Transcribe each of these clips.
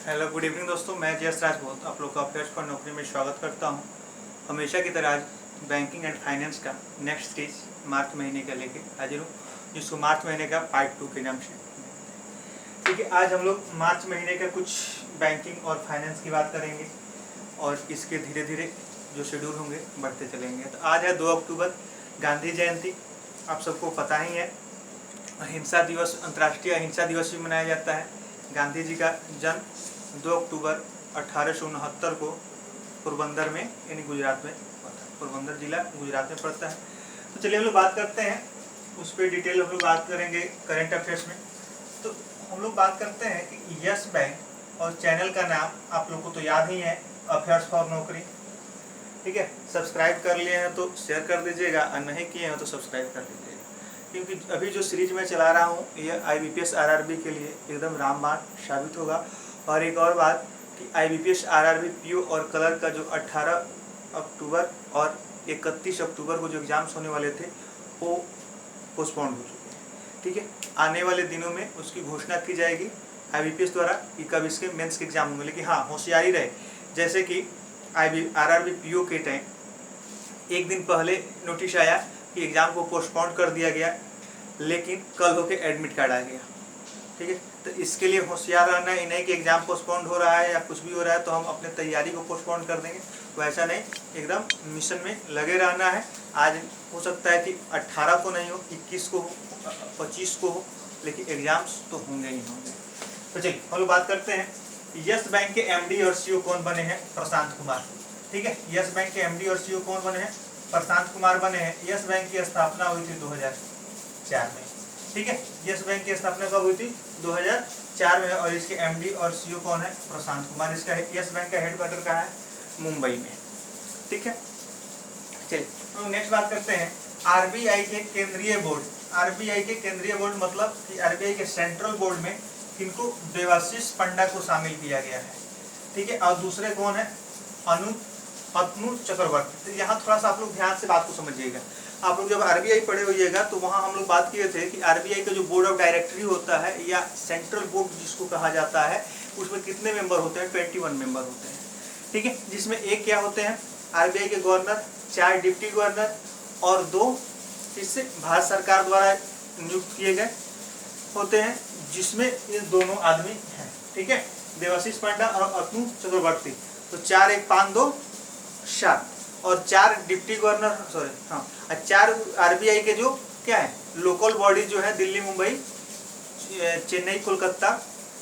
Hello good evening दोस्तों, मैं जयस राजपूत आप लोग का अफेयर्स फॉर नौकरी में स्वागत करता हूं। हमेशा की तरह आज बैंकिंग एंड फाइनेंस का नेक्स्ट सीरीज मार्च महीने का लेके हाजिर हूँ, जिसको मार्च महीने का पार्ट 2 के नाम से। ठीक है, आज हम लोग मार्च महीने का कुछ बैंकिंग और फाइनेंस की बात करेंगे और इसके धीरे धीरे जो शेड्यूल होंगे बढ़ते चलेंगे। तो आज है 2 अक्टूबर, गांधी जयंती, आप सबको पता ही है। अहिंसा दिवस, अंतर्राष्ट्रीय अहिंसा दिवस भी मनाया जाता है। गांधी जी का जन्म 2 अक्टूबर 1869 को पोरबंदर में यानी गुजरात में हुआ था। पोरबंदर जिला गुजरात में पड़ता है। तो चलिए हम लोग बात करते हैं, उस पर डिटेल हम लोग बात करेंगे करंट अफेयर्स में। तो हम लोग बात करते हैं कि यस बैंक और चैनल का नाम आप लोग को तो याद ही है, अफेयर्स फॉर नौकरी। ठीक है, सब्सक्राइब कर लिए हैं तो शेयर कर दीजिएगा और नहीं किए हैं तो सब्सक्राइब कर लीजिएगा, क्योंकि अभी जो सीरीज मैं चला रहा हूँ ये IBPS RRB के लिए एकदम रामबाण साबित होगा। और एक और बात कि IBPS RRB PO और कलर का जो 18 अक्टूबर और 31 अक्टूबर को जो एग्ज़ाम्स होने वाले थे वो पोस्टपोन्ड हो चुके हैं। ठीक है, आने वाले दिनों में उसकी घोषणा की जाएगी IBPS द्वारा कि कब इसके मेंस के एग्ज़ाम होंगे। लेकिन हाँ, होशियारी रहे, जैसे कि RRB PO के टाइम एक दिन पहले नोटिस आया कि एग्ज़ाम को पोस्टपोन कर दिया गया, लेकिन कल होके एडमिट कार्ड आ गया। ठीक है, तो इसके लिए होशियार रहना है, नहीं कि एग्ज़ाम पोस्टपोन हो रहा है या कुछ भी हो रहा है तो हम अपने तैयारी को पोस्टपोन कर देंगे, वैसा नहीं, एकदम मिशन में लगे रहना है। आज हो सकता है कि 18 को नहीं हो, 21 को हो, 25 को हो, लेकिन एग्ज़ाम्स तो होंगे ही होंगे। तो चलिए हम लोग बात करते हैं, यस बैंक के MD और CEO कौन बने हैं? प्रशांत कुमार। ठीक है, यस बैंक के MD और CEO कौन बने हैं? प्रशांत कुमार बने हैं। यस बैंक की स्थापना हुई थी 2004 में। ठीक है, यस बैंक की स्थापना कब हुई थी? 2004 में। और इसके MD और CEO कौन है? प्रशांत कुमार। इसका यस बैंक का हेडक्वार्टर कहाँ है? मुंबई में। ठीक है, चलिए हम नेक्स्ट बात करते हैं RBI के केंद्रीय बोर्ड। RBI के केंद्रीय बोर्ड मतलब कि RBI के सेंट्रल बोर्ड में किनको? देवाशीष पंडा को शामिल किया गया है। ठीक है, और दूसरे कौन है? अतनु चक्रवर्ती। तो यहाँ थोड़ा सा आप लोग ध्यान से बात को समझिएगा। आप लोग जब RBI पढ़े होइएगा तो वहाँ हम लोग बात किए थे कि RBI का जो बोर्ड ऑफ डायरेक्टरी होता है या सेंट्रल बोर्ड जिसको कहा जाता है, उसमें कितने मेंबर होते हैं? 21 मेंबर होते हैं। ठीक है, जिसमें एक क्या होते हैं? RBI के गवर्नर, 4 डिप्टी गवर्नर और 2 इससे भारत सरकार द्वारा नियुक्त किए गए होते हैं, जिसमें ये दोनों आदमी हैं। ठीक है, देवाशीष पंडा और अतनु चक्रवर्ती। तो 4 1 5 2 7 और 4 डिप्टी गवर्नर, सॉरी हाँ, 4 RBI के जो क्या है लोकल बॉडी जो है, दिल्ली, मुंबई, चेन्नई, कोलकाता।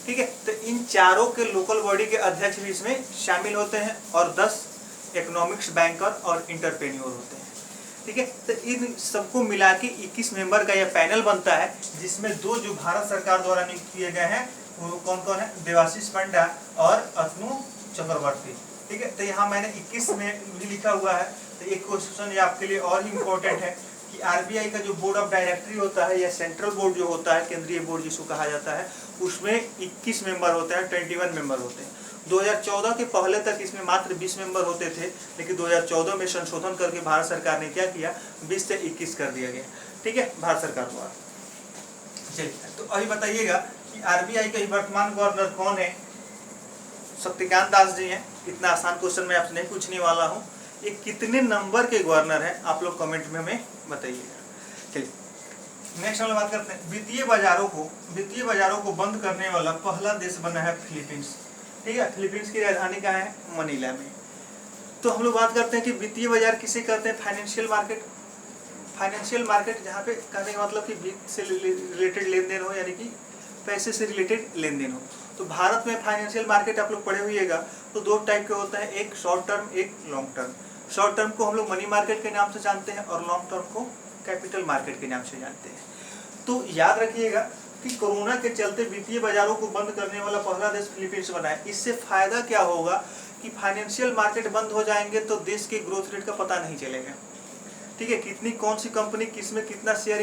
ठीक है, तो इन चारों के लोकल बॉडी के अध्यक्ष भी इसमें शामिल होते हैं और 10 इकोनॉमिक्स बैंकर और इंटरप्रेन्योर होते हैं। ठीक है, तो इन सबको मिला के 21 मेंबर का यह पैनल बनता है, जिसमें 2 जो भारत सरकार द्वारा नियुक्त किए गए हैं वो कौन कौन है? देवाशीष पंडा और अतनु चक्रवर्ती। ठीक है, तो यहाँ मैंने 21 में भी लिखा हुआ है। तो एक क्वेश्चन ये आपके लिए और ही इम्पोर्टेंट है कि RBI का जो बोर्ड ऑफ डायरेक्टरी होता है या सेंट्रल बोर्ड जो होता है, केंद्रीय बोर्ड जिसको कहा जाता है, उसमें 21 मेंबर होते हैं, 21 मेंबर होते हैं। 2014 के पहले तक इसमें मात्र 20 मेंबर होते थे, लेकिन 2014 में संशोधन करके भारत सरकार ने क्या किया? 20 से 21 कर दिया गया। ठीक है, भारत सरकार द्वारा। चलिए, तो अभी बताइएगा कि RBI के वर्तमान गवर्नर कौन है? शक्तिकांत दास जी हैं। इतना आसान क्वेश्चन मैं आपसे नहीं पूछने वाला हूँ। ये कितने नंबर के गवर्नर हैं आप लोग कमेंट में हमें बताइएगा। चलिए नेक्स्ट हम बात करते हैं, वित्तीय बाजारों को बंद करने वाला पहला देश बना है फिलीपींस। ठीक है, फिलीपींस की राजधानी कहाँ है? मनीला में। तो हम लोग बात करते हैं कि वित्तीय बाजार किसे कहते हैं? Financial market. फाइनेंशियल मार्केट जहाँ पे कहने का मतलब कि वित्त से रिलेटेड लेन देन हो, यानी कि पैसे से रिलेटेड लेन देन हो। तो भारत में फाइनेंशियल मार्केट आप लोग पढ़े होइएगा तो 2 टाइप के होता है, एक शॉर्ट टर्म, एक लॉन्ग टर्म। शॉर्ट टर्म को हम लोग मनी मार्केट के नाम से जानते हैं और लॉन्ग टर्म को कैपिटल मार्केट के नाम से जानते हैं। तो याद रखिएगा कि कोरोना के चलते वित्तीय बाजारों को बंद करने वाला पहला देश फिलीपींस बना है। इससे फायदा क्या होगा कि फाइनेंशियल मार्केट बंद हो जाएंगे तो देश के ग्रोथ रेट का पता नहीं चलेगा। ठीक है, कितनी कौन सी कंपनी किस में कितना शेयर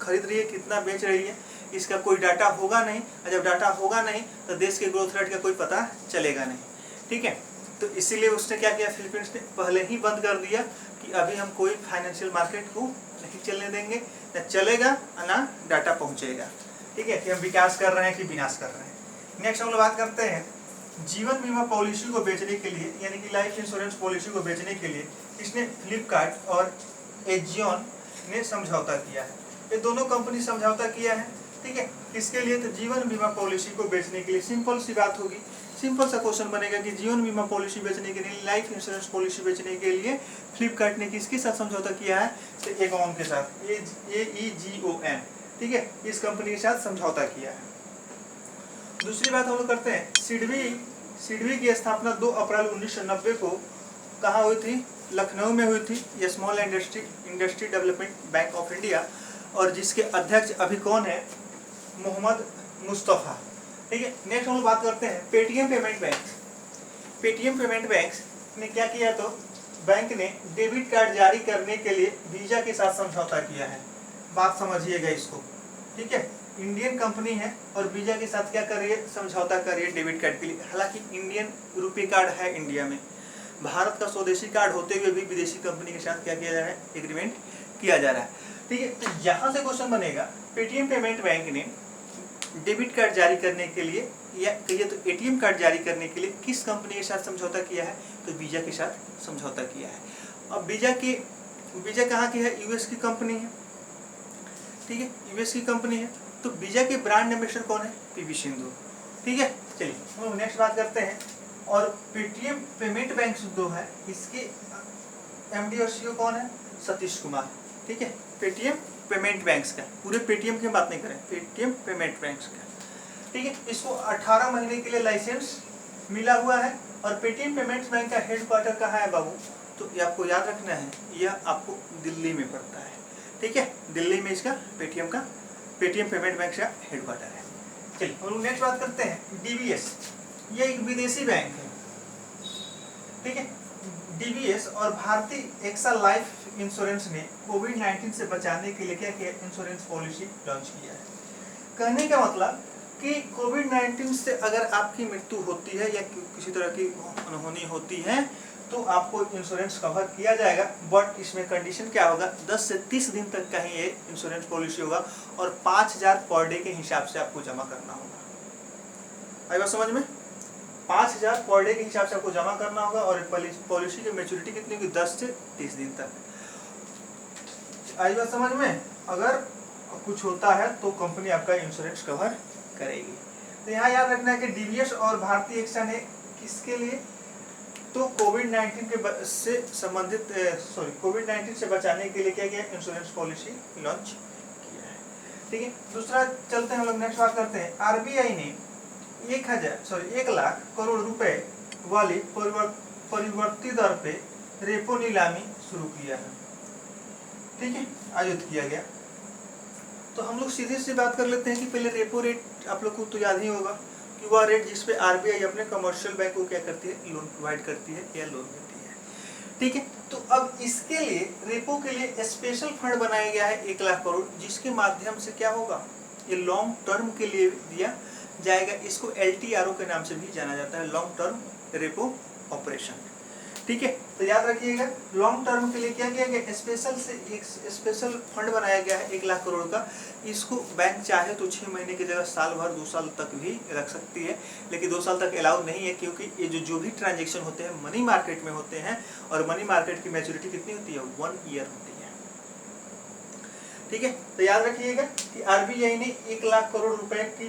खरीद रही है, कितना बेच रही है, इसका कोई डाटा होगा नहीं। और जब डाटा होगा नहीं तो देश के ग्रोथ रेट का कोई पता चलेगा नहीं। ठीक है, तो इसीलिए उसने क्या किया? फिलीपींस ने पहले ही बंद कर दिया कि अभी हम कोई फाइनेंशियल मार्केट को नहीं चलने देंगे, न चलेगा ना डाटा पहुंचेगा। ठीक है, कि हम विकास कर रहे हैं कि विनाश कर रहे हैं। नेक्स्ट हम लोग बात करते हैं जीवन बीमा पॉलिसी को बेचने के लिए, यानी कि लाइफ इंश्योरेंस पॉलिसी को बेचने के लिए इसने फ्लिपकार्ट और एजियोन ने समझौता किया है। ये दोनों कंपनी समझौता किया है, ठीक है। किसके लिए? तो जीवन बीमा पॉलिसी को बेचने के लिए। सिंपल सी बात होगी, सिंपल सा क्वेश्चन बनेगा कि जीवन बीमा पॉलिसी बेचने के लिए, लाइफ इंश्योरेंस पॉलिसी बेचने के लिए फ्लिपकार्ट ने किसके साथ समझौता किया है? तो एगॉन के साथ, AEGON, ठीक है, इस कंपनी के साथ समझौता किया है। दूसरी बात हम लोग करते हैं, सिडबी की स्थापना 2 अप्रैल 1990 को कहाँ हुई थी? लखनऊ में हुई थी। Small industry development bank of India, और जिसके अध्यक्ष अभी कौन है? मोहम्मद मुस्तफ़ा, ठीक है। नेक्स्ट हम लोग बात करते हैं Paytm payment bank. Paytm payment bank ने क्या किया? तो बैंक ने डेबिट कार्ड जारी करने के लिए वीजा के साथ समझौता किया है। बात समझिएगा इसको, ठीक है। इंडियन कंपनी है और वीजा के साथ क्या कर रही है? समझौता कर रही है डेबिट कार्ड के लिए। हालांकि इंडियन रुपए कार्ड है इंडिया में, भारत का स्वदेशी कार्ड होते हुए भी विदेशी कंपनी के साथ क्या किया जा रहा है? एग्रीमेंट किया जा रहा है, ठीक है। तो यहाँ से क्वेश्चन बनेगा, पेटीएम पेमेंट बैंक ने डेबिट कार्ड जारी करने के लिए, या कहिए तो एटीएम कार्ड जारी करने के लिए किस कंपनी के साथ समझौता किया है? तो वीजा के साथ समझौता किया है। अब वीजा कहाँ की है? यूएस की कंपनी है, ठीक है, यूएस की कंपनी है। तो वीजा के ब्रांड एम्बेसडर कौन है? पीवी सिंधु, ठीक है। चलिए हम नेक्स्ट बात करते हैं। और पेटीएम पेमेंट बैंक जो है, इसके एमडी और सीईओ कौन है? सतीश कुमार, ठीक है। पेटीएम पेमेंट बैंक्स का, पूरे पेटीएम की बात नहीं करें, पेटीएम पेमेंट बैंक्स का, ठीक है। इसको 18 महीने के लिए लाइसेंस मिला हुआ है। और पेटीएम पेमेंट्स बैंक का हेडक्वार्टर कहाँ है बाबू? तो ये आपको याद रखना है, यह आपको दिल्ली में पड़ता है, ठीक है। दिल्ली में इसका पेटीएम पेमेंट बैंक का हेडक्वार्टर है। चलिए हम लोग नेक्स्ट बात करते हैं डीबीएस। ये एक विदेशी बैंक है, ठीक है। डीबीएस और भारतीय एक्सा लाइफ इंश्योरेंस ने कोविड-19 से बचाने के लिए क्या किया? इंश्योरेंस पॉलिसी लॉन्च किया है। कहने का मतलब कि कोविड-19 से अगर आपकी मृत्यु होती है या किसी तरह की अनहोनी होती है तो आपको इंश्योरेंस कवर किया जाएगा। बट इसमें कंडीशन क्या होगा? 10 से 30 दिन तक का ही ये इंश्योरेंस पॉलिसी होगा और 5000 पर डे के हिसाब से आपको जमा करना होगा। आई बात समझ में? 5000 पर डे के हिसाब से आपको जमा करना होगा। और पॉलिसी की मैच्योरिटी कितनी होगी? 10 से 30 दिन तक। आई बात समझ में? अगर कुछ होता है तो कंपनी आपका इंश्योरेंस कवर करेगी। तो यहाँ याद रखना है कि डीबीएस और भारतीय एक्सा ने किसके लिए? तो कोविड-19 के से संबंधित कोविड-19 से बचाने के लिए क्या किया? इंश्योरेंस पॉलिसी लॉन्च किया है, ठीक है। दूसरा चलते हैं हम लोग नेक्स्ट बात करते हैं। आरबीआई ने 1 लाख करोड़ रुपए वाली परिवर्तित दर पे रेपो नीलामी शुरू किया है, ठीक है, आयोजित किया गया। तो हम लोग सीधे से बात कर लेते हैं कि पहले रेपो रेट आप लोग को तो याद ही होगा कि वह रेट जिस पे आरबीआई अपने कमर्शियल बैंक को क्या करती है? लोन प्रोवाइड करती है या लोन देती है, ठीक है। तो अब इसके लिए रेपो के लिए स्पेशल फंड बनाया गया है 1 लाख करोड़, जिसके माध्यम से क्या होगा? ये लॉन्ग टर्म के लिए दिया जाएगा। इसको LTRO के नाम से भी जाना जाता है, लॉन्ग टर्म रेपो ऑपरेशन, ठीक है। तो याद रखिएगा, लॉन्ग टर्म के लिए क्या किया गया? एक स्पेशल फंड बनाया गया है 1 लाख करोड़ का। इसको बैंक चाहे तो 6 महीने की जगह साल भर 2 साल तक भी रख सकती है, लेकिन 2 साल तक अलाउ नहीं है, क्योंकि ये जो भी ट्रांजेक्शन होते हैं मनी मार्केट में होते हैं और मनी मार्केट की मैच्योरिटी कितनी होती है? 1 ईयर होती है, ठीक है। तो याद रखिएगा कि आरबीआई ने 1 लाख करोड़ रुपए की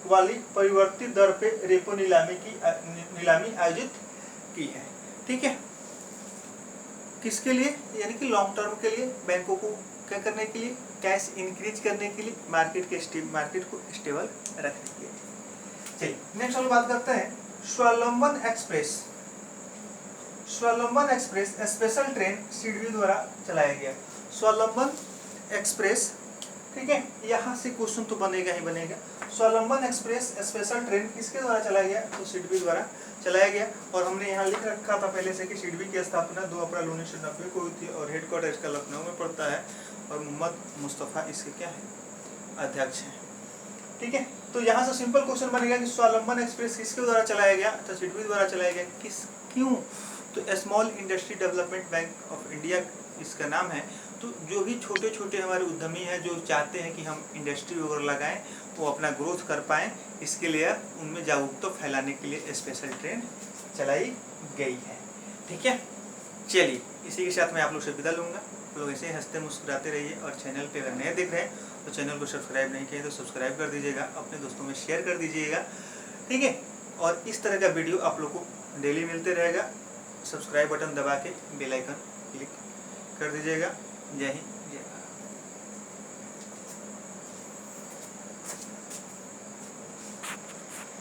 वाली परिवर्तित दर पे रेपो नीलामी आयोजित की है, ठीक है। किसके लिए? यानी कि लॉन्ग टर्म के लिए, बैंकों को क्या करने के लिए? कैश इंक्रीज करने के लिए, मार्केट को स्टेबल रखने के लिए। चलिए नेक्स्ट हम बात करते हैं स्वावलंबन एक्सप्रेस स्पेशल ट्रेन सिडबी द्वारा चलाया गया। स्वावलंबन एक्सप्रेस, ठीक है। यहाँ से क्वेश्चन तो बनेगा ही बनेगा। स्वावलंबन एक्सप्रेस स्पेशल ट्रेन किसके द्वारा चलाया गया? तो सिडबी द्वारा चलाया गया। और हमने यहाँ लिख रखा था पहले से कि सिडबी की स्थापना 2 अप्रैल 1990 को हुई थी और हेडक्वार्टर इसका लखनऊ में पड़ता है और मोहम्मद मुस्तफ़ा इसके क्या है? अध्यक्ष हैं, ठीक है। तो यहाँ से सिंपल क्वेश्चन बनेगा कि स्वावलंबन एक्सप्रेस किसके द्वारा चलाया गया? तो सिडबी द्वारा चलाया गया। क्यों? तो small industry development bank of India इसका नाम है तो जो भी छोटे छोटे हमारे उद्यमी हैं जो चाहते हैं कि हम इंडस्ट्री वगैरह लगाएं, वो अपना ग्रोथ कर पाएँ, इसके लिए उनमें जागरूकता फैलाने के लिए स्पेशल ट्रेन चलाई गई है। ठीक है, चलिए इसी के साथ मैं आप लोग से विदा लूँगा। आप लोग ऐसे ही हंसते मुस्कुराते रहिए, और चैनल पे अगर नए देख रहे हैं तो चैनल को सब्सक्राइब नहीं किए तो सब्सक्राइब कर दीजिएगा, अपने दोस्तों में शेयर कर दीजिएगा। ठीक है, और इस तरह का वीडियो आप लोग को डेली मिलते रहेगा। सब्सक्राइब बटन दबा के बेल आइकन क्लिक कर दीजिएगा। जय हिंद।